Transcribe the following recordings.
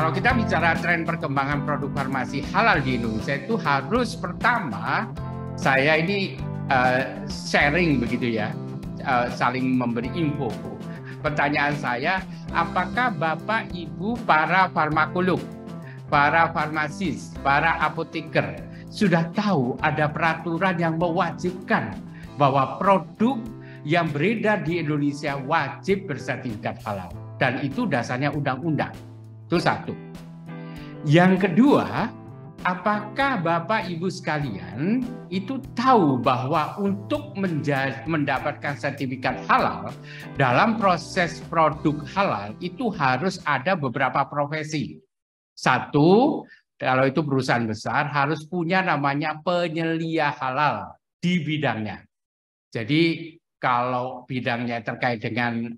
Kalau kita bicara tren perkembangan produk farmasi halal di Indonesia itu harus pertama saya ini sharing begitu ya, saling memberi info. Pertanyaan saya, apakah Bapak Ibu para farmakolog, para farmasis, para apoteker sudah tahu ada peraturan yang mewajibkan bahwa produk yang beredar di Indonesia wajib bersertifikat halal, dan itu dasarnya undang-undang. Itu satu. Yang kedua, apakah Bapak Ibu sekalian itu tahu bahwa untuk mendapatkan sertifikat halal dalam proses produk halal itu harus ada beberapa profesi. Satu, kalau itu perusahaan besar harus punya namanya penyelia halal di bidangnya. Jadi kalau bidangnya terkait dengan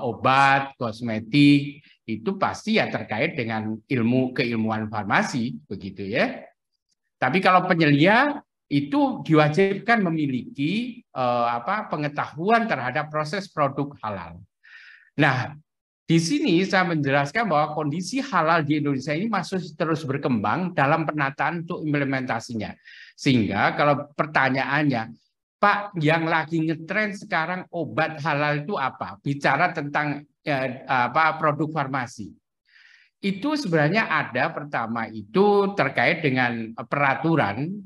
obat, kosmetik, itu pasti ya terkait dengan keilmuan farmasi, begitu ya. Tapi kalau penyelia itu diwajibkan memiliki pengetahuan terhadap proses produk halal. Nah, di sini saya menjelaskan bahwa kondisi halal di Indonesia ini masih terus berkembang dalam penataan untuk implementasinya. Sehingga kalau pertanyaannya, Pak, yang lagi ngetren sekarang obat halal itu apa? Bicara tentang produk farmasi. Itu sebenarnya ada pertama itu terkait dengan peraturan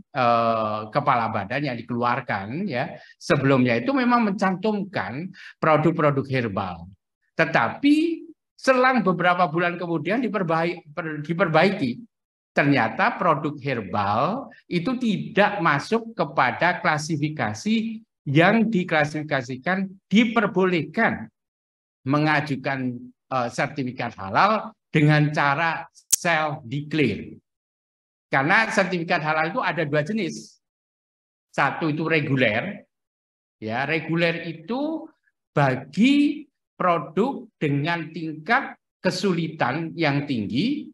kepala badan yang dikeluarkan ya. Sebelumnya itu memang mencantumkan produk-produk herbal. Tetapi selang beberapa bulan kemudian diperbaiki. Ternyata produk herbal itu tidak masuk kepada klasifikasi yang diklasifikasikan diperbolehkan mengajukan sertifikat halal dengan cara self-declare. Karena sertifikat halal itu ada dua jenis. Satu itu reguler. Ya, reguler itu bagi produk dengan tingkat kesulitan yang tinggi,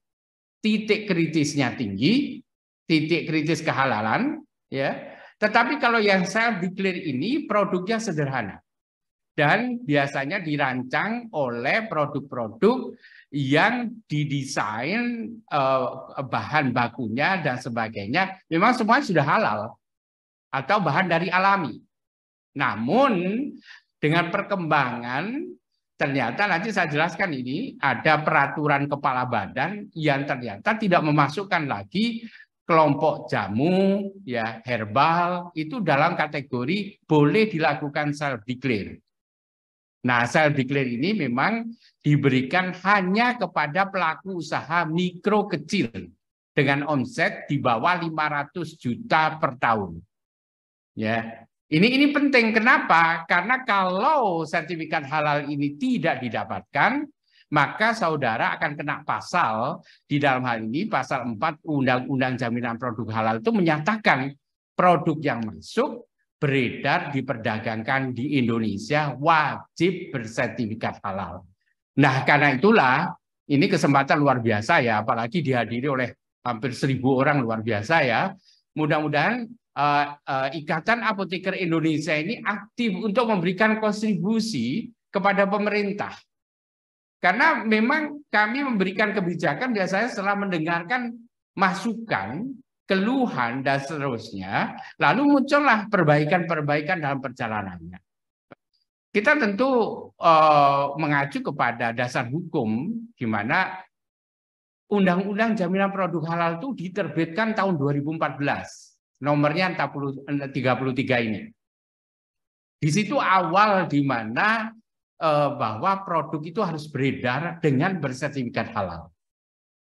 titik kritisnya tinggi, titik kritis kehalalan, ya. Tetapi kalau yang self-declare ini produknya sederhana dan biasanya dirancang oleh produk-produk yang didesain bahan bakunya dan sebagainya memang semuanya sudah halal atau bahan dari alami. Namun dengan perkembangan ternyata nanti saya jelaskan ini ada peraturan kepala badan yang ternyata tidak memasukkan lagi kelompok jamu ya herbal itu dalam kategori boleh dilakukan self declare. Nah, self declare ini memang diberikan hanya kepada pelaku usaha mikro kecil dengan omset di bawah 500 juta per tahun. Ya. Ini penting. Kenapa? Karena kalau sertifikat halal ini tidak didapatkan, maka saudara akan kena pasal, di dalam hal ini pasal 4 Undang-Undang Jaminan Produk Halal itu menyatakan produk yang masuk, beredar, diperdagangkan di Indonesia wajib bersertifikat halal. Nah, karena itulah ini kesempatan luar biasa ya, apalagi dihadiri oleh hampir 1.000 orang luar biasa ya. Mudah-mudahan Ikatan Apoteker Indonesia ini aktif untuk memberikan kontribusi kepada pemerintah. Karena memang kami memberikan kebijakan biasanya setelah mendengarkan masukan, keluhan, dan seterusnya, lalu muncullah perbaikan-perbaikan dalam perjalanannya. Kita tentu mengacu kepada dasar hukum, di mana Undang-Undang Jaminan Produk Halal itu diterbitkan tahun 2014. Nomornya 33 ini. Di situ awal di mana bahwa produk itu harus beredar dengan bersertifikat halal.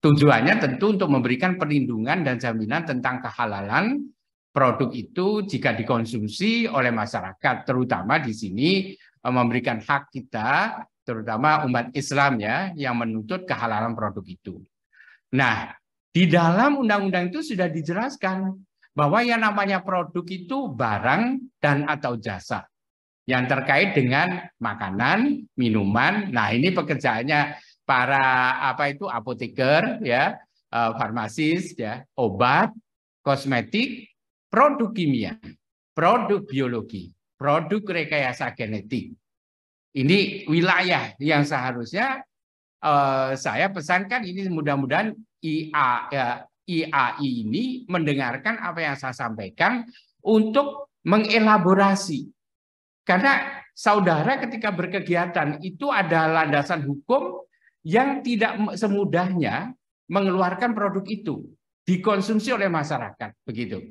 Tujuannya tentu untuk memberikan perlindungan dan jaminan tentang kehalalan produk itu jika dikonsumsi oleh masyarakat, terutama di sini memberikan hak kita, terutama umat Islam ya, yang menuntut kehalalan produk itu. Nah, di dalam undang-undang itu sudah dijelaskan bahwa yang namanya produk itu barang dan atau jasa yang terkait dengan makanan, minuman. Nah, ini pekerjaannya para apoteker ya, farmasis ya, obat, kosmetik, produk kimia, produk biologi, produk rekayasa genetik. Ini wilayah yang seharusnya saya pesankan ini mudah-mudahan IAI ini mendengarkan apa yang saya sampaikan untuk mengelaborasi. Karena saudara ketika berkegiatan itu ada landasan hukum yang tidak semudahnya mengeluarkan produk itu dikonsumsi oleh masyarakat, begitu.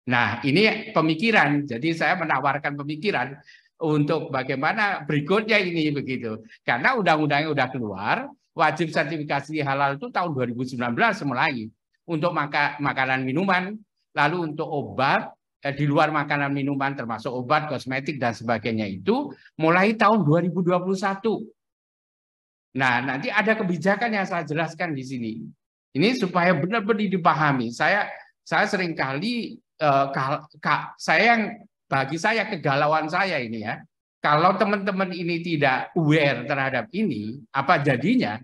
Nah, ini pemikiran. Jadi saya menawarkan pemikiran untuk bagaimana berikutnya ini begitu. Karena undang-undangnya sudah keluar, wajib sertifikasi halal itu tahun 2019 mulai untuk makanan minuman, lalu untuk obat di luar makanan minuman termasuk obat, kosmetik dan sebagainya itu mulai tahun 2021. Nah, nanti ada kebijakan yang saya jelaskan di sini. Ini supaya benar-benar dipahami. Saya seringkali bagi saya kegalauan saya ini ya. Kalau teman-teman ini tidak aware terhadap ini, apa jadinya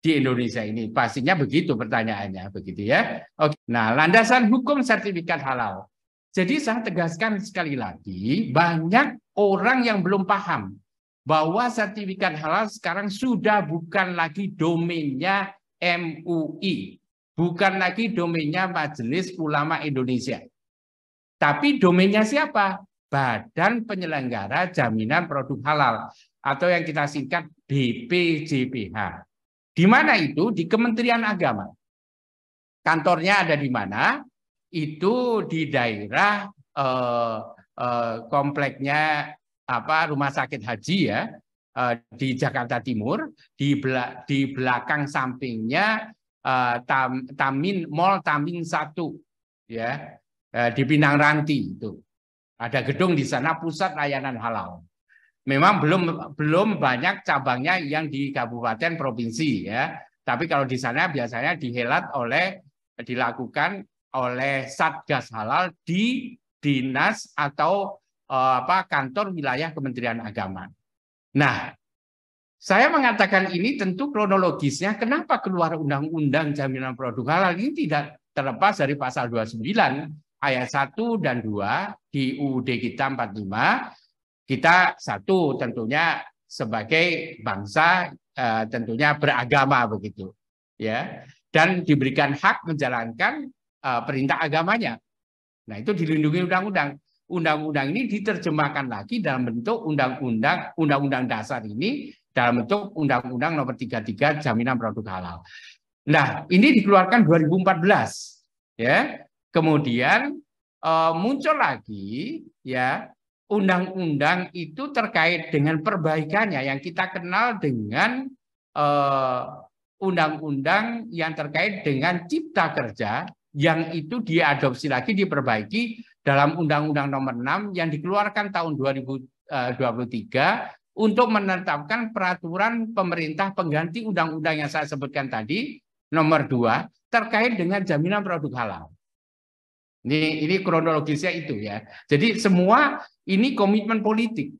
di Indonesia ini? Pastinya begitu pertanyaannya, begitu ya. Oke. Nah, landasan hukum sertifikat halal. Jadi saya tegaskan sekali lagi, banyak orang yang belum paham bahwa sertifikat halal sekarang sudah bukan lagi domainnya MUI, bukan lagi domainnya Majelis Ulama Indonesia. Tapi domainnya siapa? Badan Penyelenggara Jaminan Produk Halal atau yang kita singkat BPJPH. Di mana itu? Di Kementerian Agama. Kantornya ada di mana? Itu di daerah kompleknya Rumah Sakit Haji ya di Jakarta Timur, di belakang sampingnya Mall Tamin 1 ya di Pinang Ranti itu. Ada gedung di sana pusat layanan halal. Memang belum banyak cabangnya yang di kabupaten provinsi ya. Tapi kalau di sana biasanya dilakukan oleh Satgas Halal di dinas atau kantor wilayah Kementerian Agama. Nah, saya mengatakan ini tentu kronologisnya kenapa keluar Undang-Undang Jaminan Produk Halal ini tidak terlepas dari pasal 29 ayat 1 dan 2 di UUD kita 45. Kita satu tentunya sebagai bangsa tentunya beragama begitu ya, dan diberikan hak menjalankan perintah agamanya. Nah, itu dilindungi undang-undang. Undang-undang ini diterjemahkan lagi dalam bentuk undang-undang dasar ini dalam bentuk Undang-Undang Nomor 33 Jaminan Produk Halal. Nah, ini dikeluarkan 2014 ya. Kemudian muncul lagi ya undang-undang itu terkait dengan perbaikannya yang kita kenal dengan undang-undang yang terkait dengan cipta kerja yang itu diadopsi lagi diperbaiki dalam Undang-Undang Nomor 6 yang dikeluarkan tahun 2023 untuk menetapkan peraturan pemerintah pengganti undang-undang yang saya sebutkan tadi Nomor 2 terkait dengan jaminan produk halal. Ini kronologisnya itu ya. Jadi semua ini komitmen politik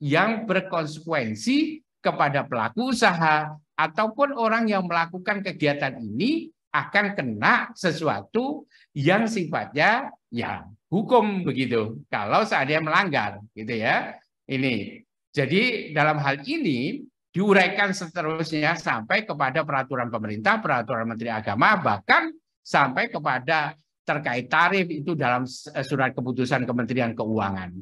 yang berkonsekuensi kepada pelaku usaha ataupun orang yang melakukan kegiatan ini akan kena sesuatu yang sifatnya ya hukum begitu. Kalau seandainya melanggar gitu ya. Ini. Jadi dalam hal ini diuraikan seterusnya sampai kepada peraturan pemerintah, peraturan Menteri Agama, bahkan sampai kepada terkait tarif itu dalam surat keputusan Kementerian Keuangan.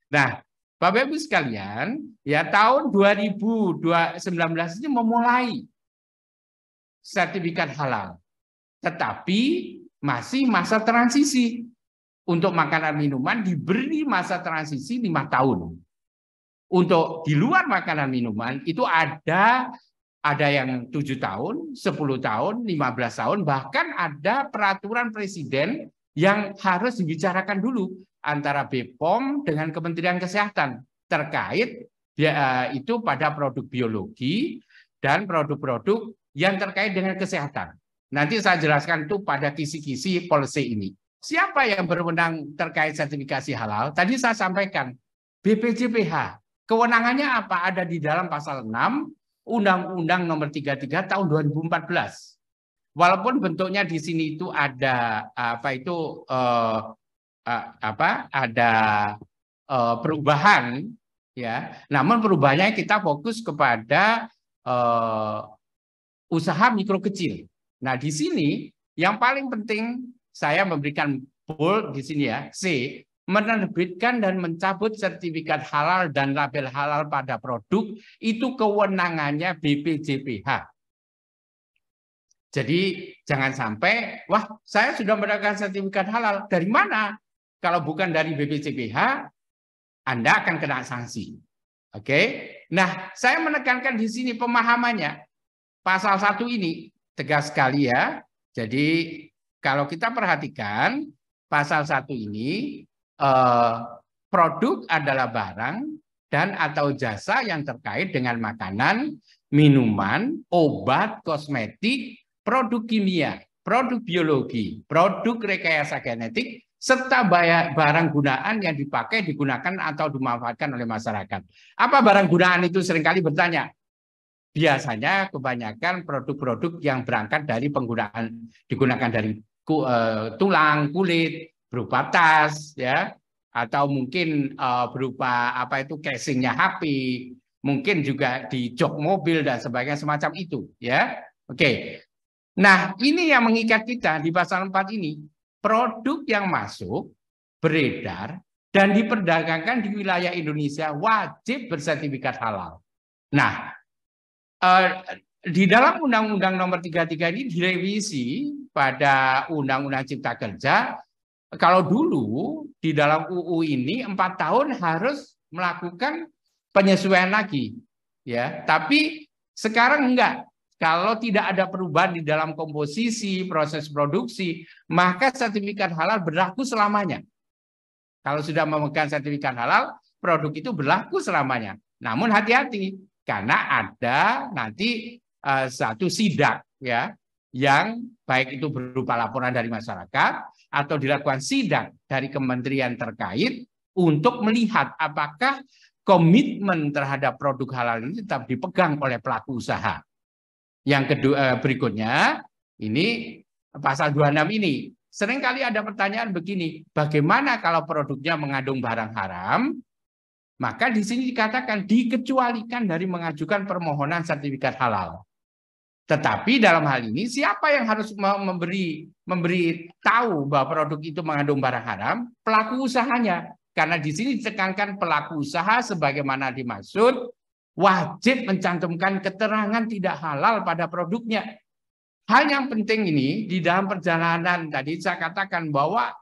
Nah, Bapak Ibu sekalian, ya tahun 2019 ini memulai sertifikat halal. Tetapi masih masa transisi. Untuk makanan minuman diberi masa transisi 5 tahun. Untuk di luar makanan minuman itu ada yang 7 tahun, 10 tahun, 15 tahun, bahkan ada peraturan presiden yang harus dibicarakan dulu antara BPOM dengan Kementerian Kesehatan terkait itu pada produk biologi dan produk-produk yang terkait dengan kesehatan. Nanti saya jelaskan itu pada kisi-kisi policy ini. Siapa yang berwenang terkait sertifikasi halal? Tadi saya sampaikan BPJPH. Kewenangannya apa? Ada di dalam pasal 6 Undang-Undang Nomor 33 tahun 2014. Walaupun bentuknya di sini itu ada ada perubahan ya. Namun perubahannya kita fokus kepada usaha mikro kecil. Nah, di sini yang paling penting saya memberikan bold di sini ya, C, menerbitkan dan mencabut sertifikat halal dan label halal pada produk itu kewenangannya BPJPH. Jadi jangan sampai, wah saya sudah mendapatkan sertifikat halal. Dari mana? Kalau bukan dari BPJPH, Anda akan kena sanksi. Oke. Nah, saya menekankan di sini pemahamannya. Pasal 1 ini tegas sekali ya. Jadi kalau kita perhatikan pasal 1 ini, produk adalah barang dan atau jasa yang terkait dengan makanan, minuman, obat, kosmetik, produk kimia, produk biologi, produk rekayasa genetik, serta barang gunaan yang dipakai, digunakan, atau dimanfaatkan oleh masyarakat. Apa barang gunaan itu seringkali bertanya? Biasanya kebanyakan produk-produk yang berangkat dari penggunaan, digunakan dari tulang, kulit, berupa tas, ya, atau mungkin berupa apa itu casingnya HP, mungkin juga di jok mobil dan sebagainya semacam itu, ya. Oke. Nah, ini yang mengikat kita di pasal 4 ini. Produk yang masuk, beredar, dan diperdagangkan di wilayah Indonesia wajib bersertifikat halal. Nah, di dalam Undang-Undang Nomor 33 ini direvisi pada Undang-Undang Cipta Kerja. Kalau dulu di dalam UU ini 4 tahun harus melakukan penyesuaian lagi, ya. Tapi sekarang enggak. Kalau tidak ada perubahan di dalam komposisi, proses produksi, maka sertifikat halal berlaku selamanya. Kalau sudah memegang sertifikat halal, produk itu berlaku selamanya. Namun hati-hati, karena ada nanti satu sidak, ya, yang baik itu berupa laporan dari masyarakat atau dilakukan sidak dari kementerian terkait untuk melihat apakah komitmen terhadap produk halal ini tetap dipegang oleh pelaku usaha. Yang kedua, berikutnya ini pasal 26 ini. Seringkali ada pertanyaan begini, bagaimana kalau produknya mengandung barang haram? Maka di sini dikatakan dikecualikan dari mengajukan permohonan sertifikat halal. Tetapi dalam hal ini siapa yang harus memberi tahu bahwa produk itu mengandung barang haram? Pelaku usahanya. Karena di sini ditekankan pelaku usaha sebagaimana dimaksud wajib mencantumkan keterangan tidak halal pada produknya. Hal yang penting ini di dalam perjalanan tadi saya katakan bahwa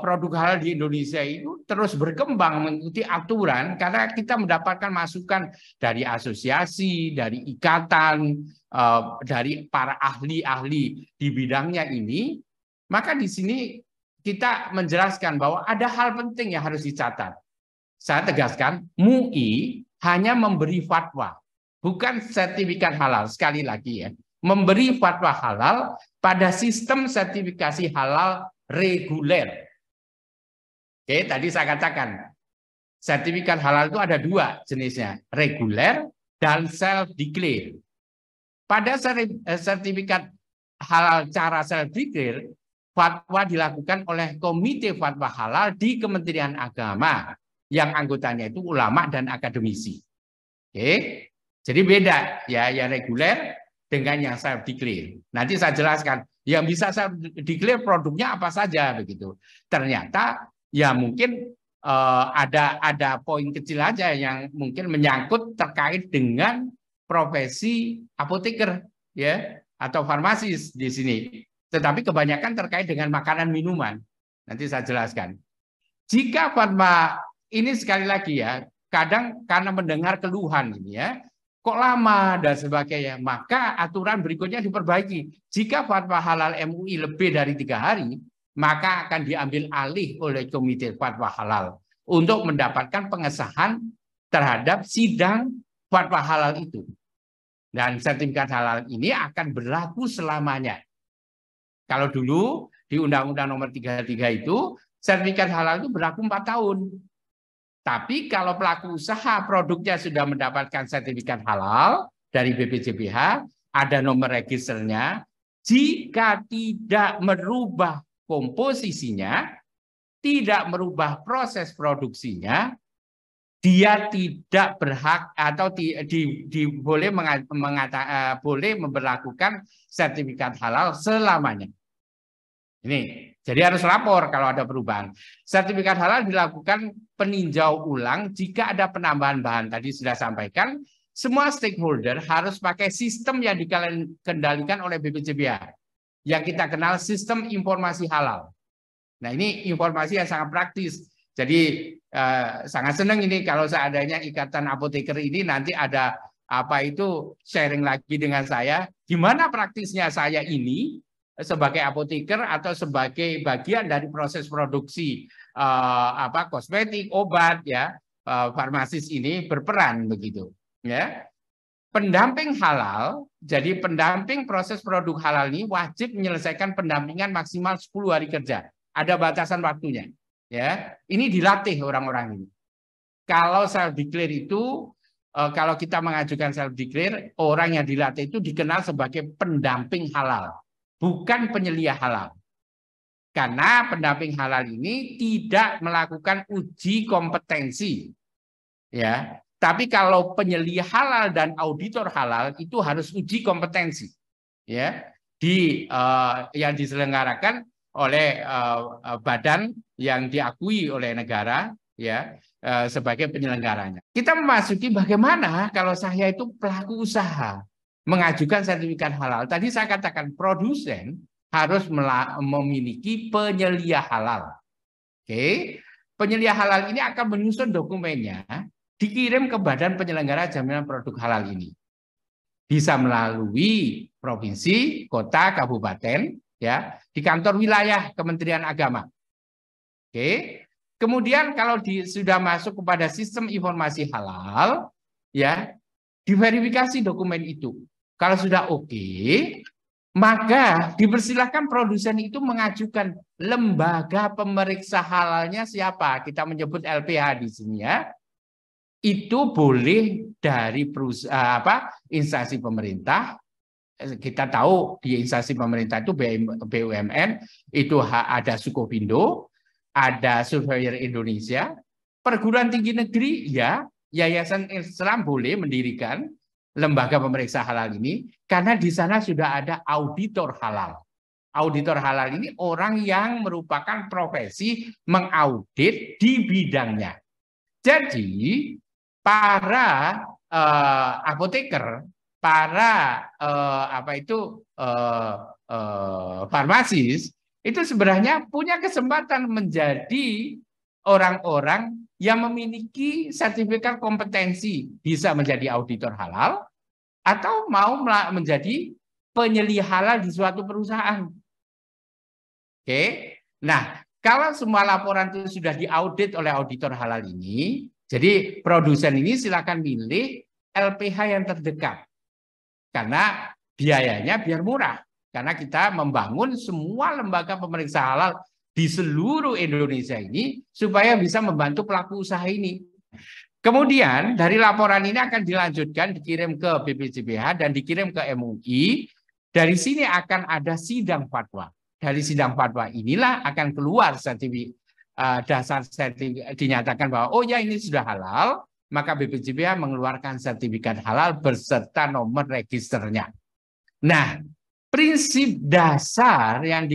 produk halal di Indonesia itu terus berkembang mengikuti aturan karena kita mendapatkan masukan dari asosiasi, dari ikatan, dari para ahli-ahli di bidangnya ini. Maka di sini kita menjelaskan bahwa ada hal penting yang harus dicatat. Saya tegaskan, MUI hanya memberi fatwa, bukan sertifikat halal. Sekali lagi ya, memberi fatwa halal pada sistem sertifikasi halal reguler. Oke, tadi saya katakan sertifikat halal itu ada 2 jenisnya, reguler dan self-declare. Pada sertifikat halal cara self-declare, fatwa dilakukan oleh Komite Fatwa Halal di Kementerian Agama yang anggotanya itu ulama dan akademisi. Oke, jadi beda ya, yang reguler dengan yang self declare. Nanti saya jelaskan. Yang bisa self declare produknya apa saja begitu. Ternyata ya mungkin ada poin kecil aja yang mungkin menyangkut terkait dengan profesi apoteker ya atau farmasis di sini. Tetapi kebanyakan terkait dengan makanan minuman. Nanti saya jelaskan. Jika fatwa ini sekali lagi ya, kadang karena mendengar keluhan ini ya, kok lama dan sebagainya, maka aturan berikutnya diperbaiki. Jika fatwa halal MUI lebih dari 3 hari, maka akan diambil alih oleh Komite Fatwa Halal untuk mendapatkan pengesahan terhadap sidang fatwa halal itu. Dan sertifikat halal ini akan berlaku selamanya. Kalau dulu di Undang-Undang Nomor 33 itu, sertifikat halal itu berlaku 4 tahun. Tapi kalau pelaku usaha produknya sudah mendapatkan sertifikat halal dari BPJPH, ada nomor registernya, jika tidak merubah komposisinya, tidak merubah proses produksinya, dia tidak berhak atau boleh boleh memberlakukan sertifikat halal selamanya. Ini, jadi harus lapor kalau ada perubahan. Sertifikat halal dilakukan peninjau ulang jika ada penambahan bahan. Tadi sudah sampaikan, semua stakeholder harus pakai sistem yang dikendalikan oleh BPJBH, yang kita kenal sistem informasi halal. Nah, ini informasi yang sangat praktis. Jadi sangat senang ini kalau seandainya Ikatan Apoteker ini nanti ada sharing lagi dengan saya. Gimana praktisnya saya ini sebagai apoteker atau sebagai bagian dari proses produksi kosmetik, obat, ya, farmasis ini berperan begitu, ya. Pendamping halal, jadi pendamping proses produk halal ini wajib menyelesaikan pendampingan maksimal 10 hari kerja. Ada batasan waktunya, ya. Ini dilatih orang-orang ini. Kalau self declare itu, kalau kita mengajukan self declare, orang yang dilatih itu dikenal sebagai pendamping halal, bukan penyelia halal. Karena pendamping halal ini tidak melakukan uji kompetensi, ya. Tapi kalau penyelia halal dan auditor halal itu harus uji kompetensi, ya, yang diselenggarakan oleh badan yang diakui oleh negara, ya, sebagai penyelenggaranya. Kita memasuki bagaimana kalau saya itu pelaku usaha mengajukan sertifikat halal. Tadi saya katakan produsen harus memiliki penyelia halal. Oke, penyelia halal ini akan menyusun dokumennya, dikirim ke Badan Penyelenggara Jaminan Produk Halal ini. Bisa melalui provinsi, kota, kabupaten, ya, di kantor wilayah Kementerian Agama. Oke. Kemudian kalau sudah masuk kepada sistem informasi halal, ya, diverifikasi dokumen itu. Kalau sudah oke, maka dipersilahkan produsen itu mengajukan lembaga pemeriksa halalnya siapa? Kita menyebut LPH di sini, ya. Itu boleh dari instansi pemerintah. Kita tahu di instansi pemerintah itu BUMN, itu ada Sukovindo, ada Surveyor Indonesia, perguruan tinggi negeri, ya, Yayasan Islam boleh mendirikan lembaga pemeriksa halal ini karena di sana sudah ada auditor halal. Auditor halal ini orang yang merupakan profesi mengaudit di bidangnya. Jadi para apoteker, para farmasis itu sebenarnya punya kesempatan menjadi orang-orang yang memiliki sertifikat kompetensi, bisa menjadi auditor halal atau mau menjadi penyelia halal di suatu perusahaan. Oke. Nah, kalau semua laporan itu sudah diaudit oleh auditor halal ini, jadi produsen ini silakan milih LPH yang terdekat. Karena biayanya biar murah. Karena kita membangun semua lembaga pemeriksa halal di seluruh Indonesia ini supaya bisa membantu pelaku usaha ini. Kemudian dari laporan ini akan dilanjutkan, dikirim ke BPJBH dan dikirim ke MUI. Dari sini akan ada sidang fatwa. Dari sidang fatwa inilah akan keluar dasar sertifikat, dinyatakan bahwa oh ya ini sudah halal, maka BPJBH mengeluarkan sertifikat halal beserta nomor registernya. Nah, prinsip dasar yang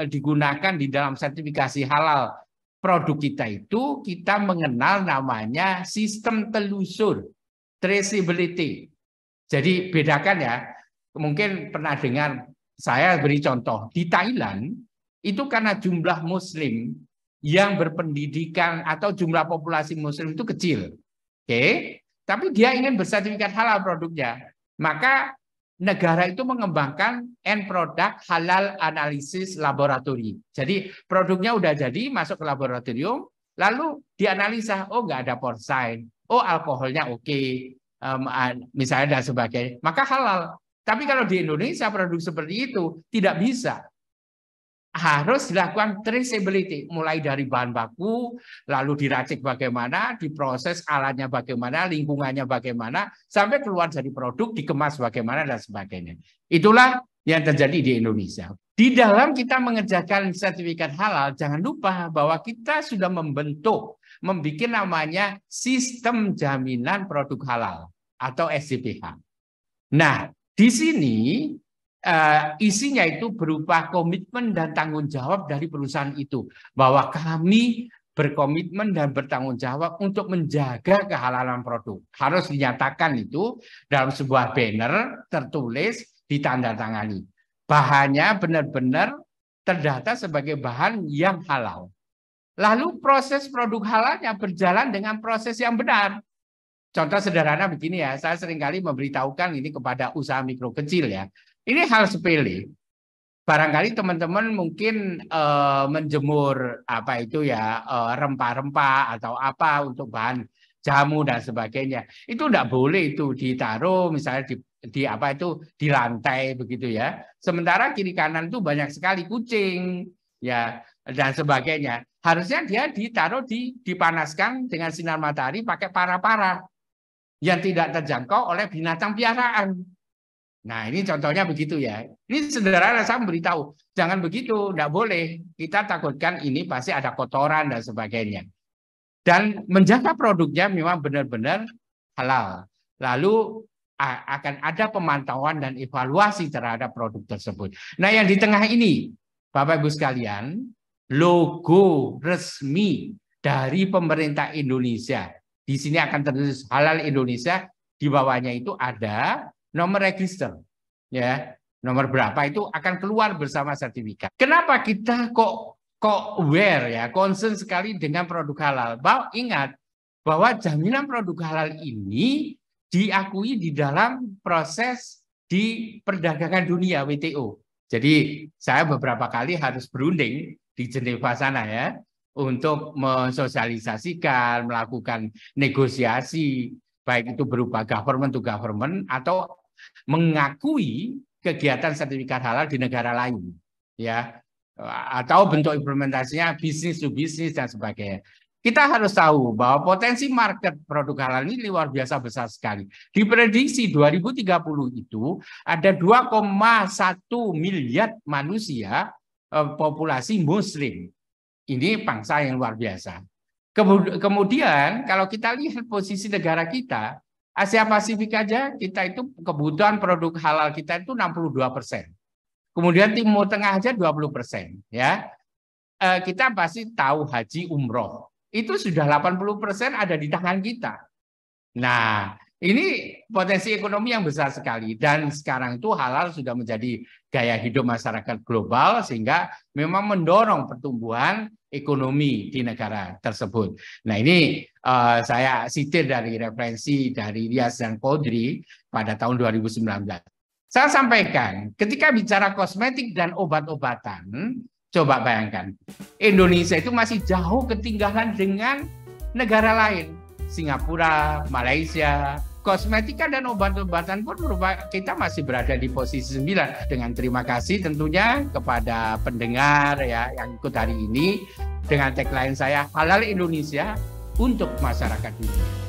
digunakan di dalam sertifikasi halal produk kita itu kita mengenal namanya sistem telusur, traceability. Jadi bedakan ya, mungkin pernah dengar, saya beri contoh, di Thailand itu karena jumlah muslim yang berpendidikan atau jumlah populasi muslim itu kecil. Oke, tapi dia ingin bersertifikat halal produknya. Maka negara itu mengembangkan end product halal analisis laboratori. Jadi produknya udah jadi, masuk ke laboratorium, lalu dianalisa, oh nggak ada porcine, oh alkoholnya oke, misalnya dan sebagainya, maka halal. Tapi kalau di Indonesia produk seperti itu tidak bisa. Harus dilakukan traceability, mulai dari bahan baku, lalu diracik bagaimana, diproses alatnya bagaimana, lingkungannya bagaimana, sampai keluar dari produk, dikemas bagaimana, dan sebagainya. Itulah yang terjadi di Indonesia. Di dalam kita mengerjakan sertifikat halal, jangan lupa bahwa kita sudah membentuk membuat namanya Sistem Jaminan Produk Halal atau SJPH. Nah, di sini isinya itu berupa komitmen dan tanggung jawab dari perusahaan itu, bahwa kami berkomitmen dan bertanggung jawab untuk menjaga kehalalan produk. Harus dinyatakan itu dalam sebuah banner tertulis, ditandatangani. Bahannya benar-benar terdata sebagai bahan yang halal. Lalu proses produk halalnya berjalan dengan proses yang benar. Contoh sederhana begini ya, saya seringkali memberitahukan ini kepada usaha mikro kecil ya. Ini hal sepele. Barangkali teman-teman mungkin menjemur apa itu ya, rempah-rempah atau apa untuk bahan jamu dan sebagainya. Itu tidak boleh itu ditaruh misalnya di apa itu di lantai begitu ya. Sementara kiri kanan itu banyak sekali kucing ya dan sebagainya. Harusnya dia ditaruh dipanaskan dengan sinar matahari pakai para-para yang tidak terjangkau oleh binatang piaraan. Nah, ini contohnya begitu ya. Ini sederhana, saya memberitahu, jangan begitu, tidak boleh. Kita takutkan ini pasti ada kotoran dan sebagainya. Dan menjaga produknya memang benar-benar halal. Lalu akan ada pemantauan dan evaluasi terhadap produk tersebut. Nah, yang di tengah ini, Bapak Ibu sekalian, logo resmi dari pemerintah Indonesia. Di sini akan tertulis Halal Indonesia, di bawahnya itu ada nomor register, ya, nomor berapa itu akan keluar bersama sertifikat. Kenapa kita kok aware ya, concern sekali dengan produk halal? Ingat bahwa jaminan produk halal ini diakui di dalam proses di perdagangan dunia WTO. Jadi saya beberapa kali harus berunding di Jenewa sana ya, untuk mensosialisasikan, melakukan negosiasi, baik itu berupa government to government atau mengakui kegiatan sertifikat halal di negara lain, ya, atau bentuk implementasinya bisnis to bisnis dan sebagainya. Kita harus tahu bahwa potensi market produk halal ini luar biasa besar sekali. Diprediksi 2030 itu ada 2,1 miliar manusia populasi Muslim. Ini bangsa yang luar biasa. Kemudian kalau kita lihat posisi negara kita, Asia Pasifik aja kita itu kebutuhan produk halal kita itu 62%. Kemudian Timur Tengah aja 20%, ya. Kita pasti tahu haji umroh. Itu sudah 80% ada di tangan kita. Nah, ini potensi ekonomi yang besar sekali dan sekarang itu halal sudah menjadi gaya hidup masyarakat global sehingga memang mendorong pertumbuhan ekonomi di negara tersebut. Nah, ini saya sitir dari referensi dari Rias dan Kodri pada tahun 2019. Saya sampaikan, ketika bicara kosmetik dan obat-obatan, coba bayangkan, Indonesia itu masih jauh ketinggalan dengan negara lain. Singapura, Malaysia, kosmetika dan obat-obatan pun kita masih berada di posisi 9. Dengan terima kasih tentunya kepada pendengar ya yang ikut hari ini dengan tagline saya Halal Indonesia untuk masyarakat dunia.